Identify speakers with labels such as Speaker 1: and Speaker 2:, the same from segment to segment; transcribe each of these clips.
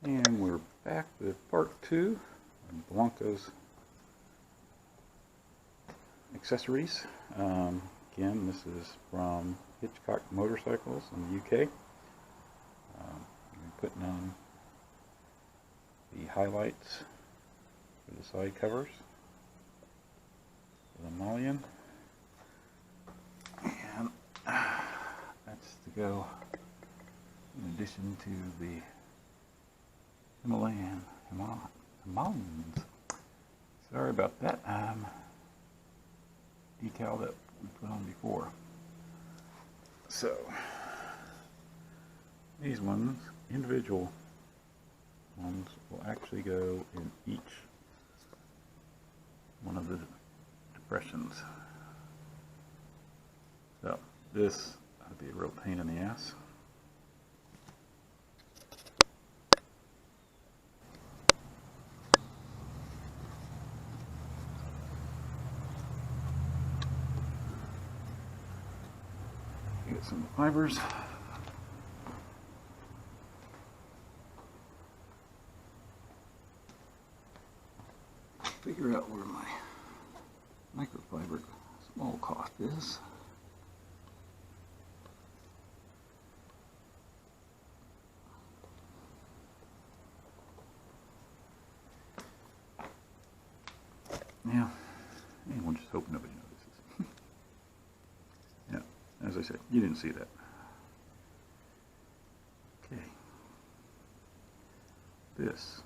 Speaker 1: And we're back with part 2 of Blanca's accessories. Again, this is from Hitchcock Motorcycles in the UK. I'm putting on the highlights for the side covers for the mullion. And that's to go in addition to the Himalayans. Sorry about that. Decal that we put on before. So these ones, individual ones, will actually go in each one of the depressions. So this would be a real pain in the ass. Get some fibers. Figure out where my microfiber small cost is. Yeah, and we'll just hope nobody notices. Yeah, as I said, you didn't see that. Okay. This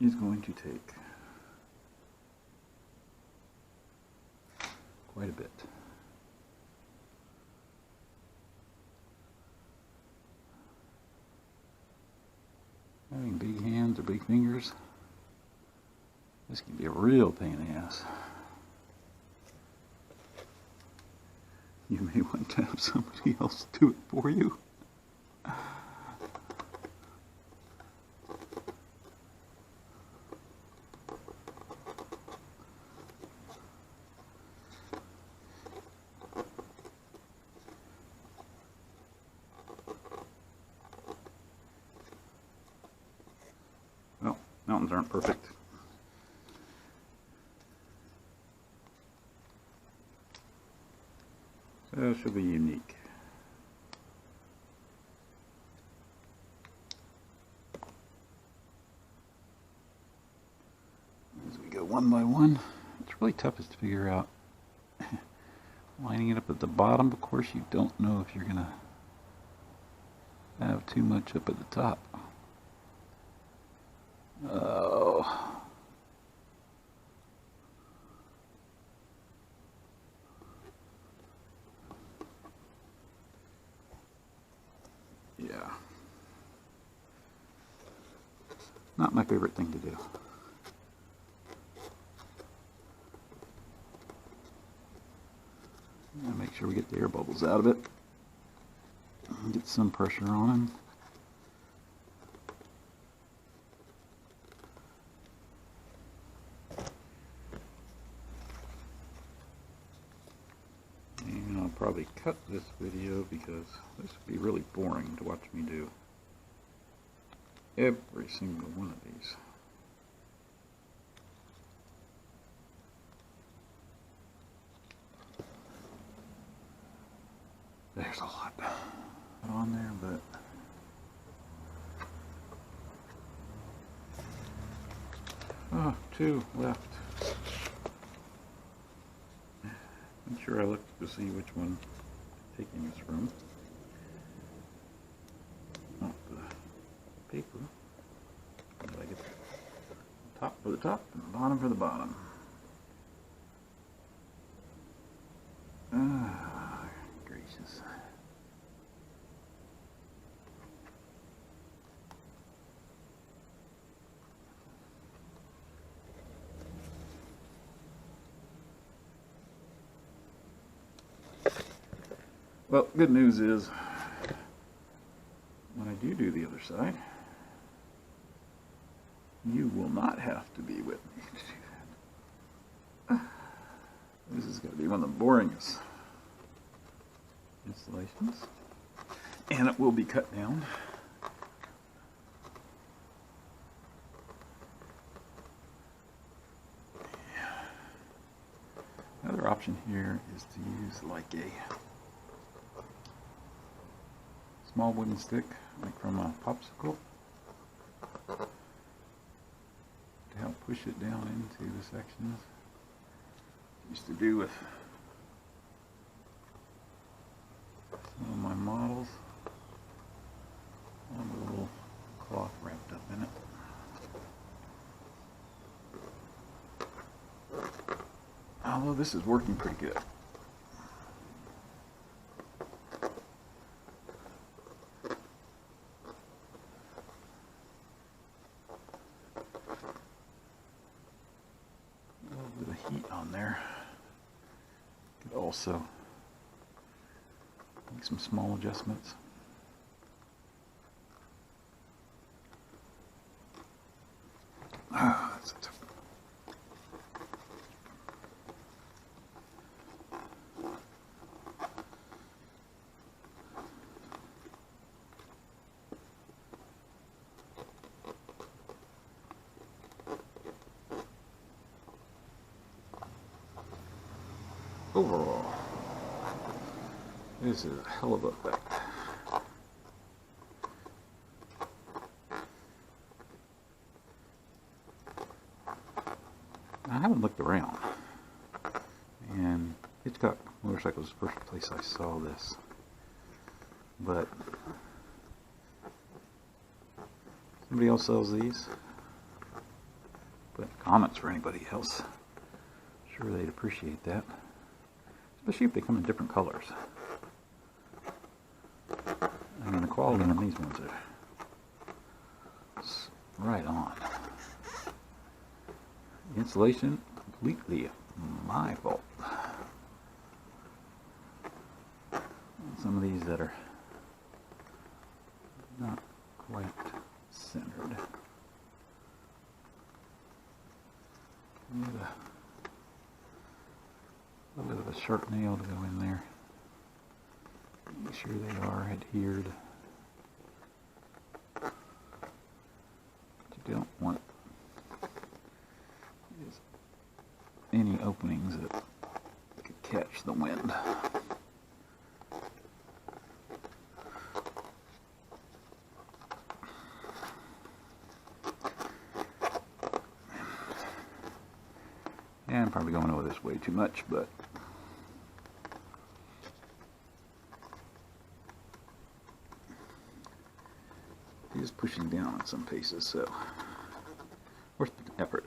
Speaker 1: is going to take quite a bit. Having big hands or big fingers, this can be a real pain in the ass. You may want to have somebody else do it for you. Well, mountains aren't perfect. So it should be unique. As we go one by one, it's really toughest to figure out. Lining it up at the bottom, of course, you don't know if you're going to have too much up at the top. Oh. Yeah. Not my favorite thing to do. Make sure we get the air bubbles out of it. Get some pressure on them. And I'll probably cut this video because this would be really boring to watch me do every single one of these. There's a lot on there, but oh, 2 left. I'm sure I looked to see which one I'm taking this from. Not the paper. But I get the top for the top and the bottom for the bottom. Ah, gracious. Well, good news is, when I do the other side, you will not have to be with me to do that. This is going to be one of the boringest installations. And it will be cut down. Another option here is to use like a small wooden stick, like from a popsicle, to help push it down into the sections. Used to do with some of my models. I have a little cloth wrapped up in it. Although this is working pretty good. A little bit of heat on there. Could also make some small adjustments. That's a tough. Overall, this is a hell of a effect. I haven't looked around, and Hitchcock Motorcycles is the first place I saw this, but somebody else sells these. But comments for anybody else, sure they'd appreciate that. Especially if they come in different colors. I mean, the quality on these ones are right on. Insulation, completely my fault. Some of these that are not quite centered. Need a little bit of a sharp nail to go in there. Make sure they are adhered. What you don't want is any openings that could catch the wind. Yeah, I'm probably going over this way too much, but it is pushing down in some places, so worth the effort.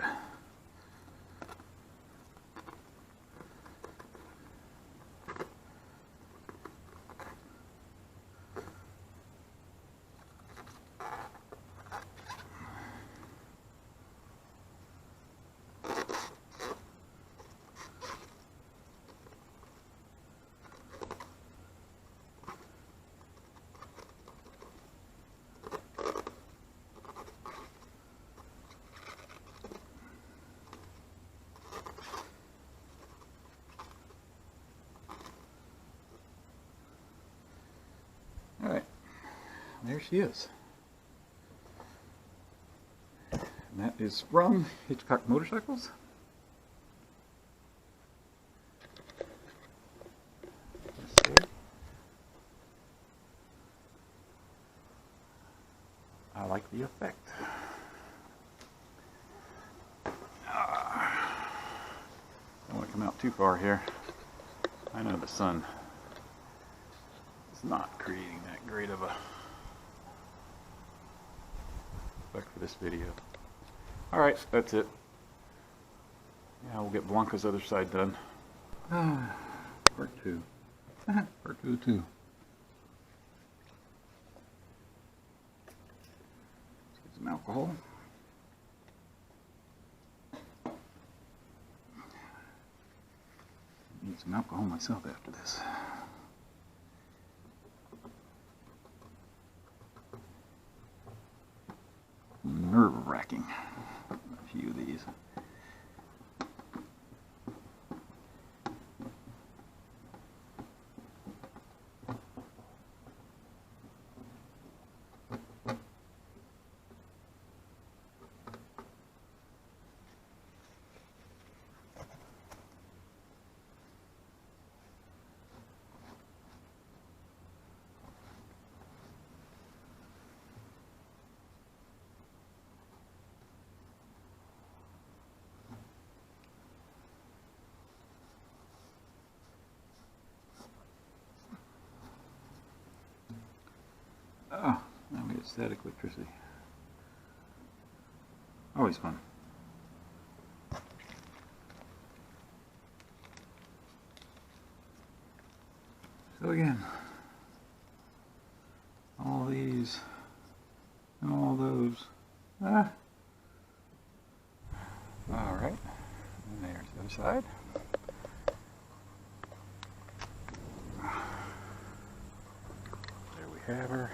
Speaker 1: Alright, there she is. And that is from Hitchcock Motorcycles. Let's see. I like the effect. Don't want to come out too far here. I know the sun is not creating that great of a effect for this video. Alright, that's it. Yeah, we'll get Blanca's other side done. Part 2. Part 2 too. Let's get some alcohol. Need some alcohol myself after this. Nerve-wracking, a few of these. static electricity. Always fun. So again, all these and all those. Ah. All right, and there's the other side. There we have her.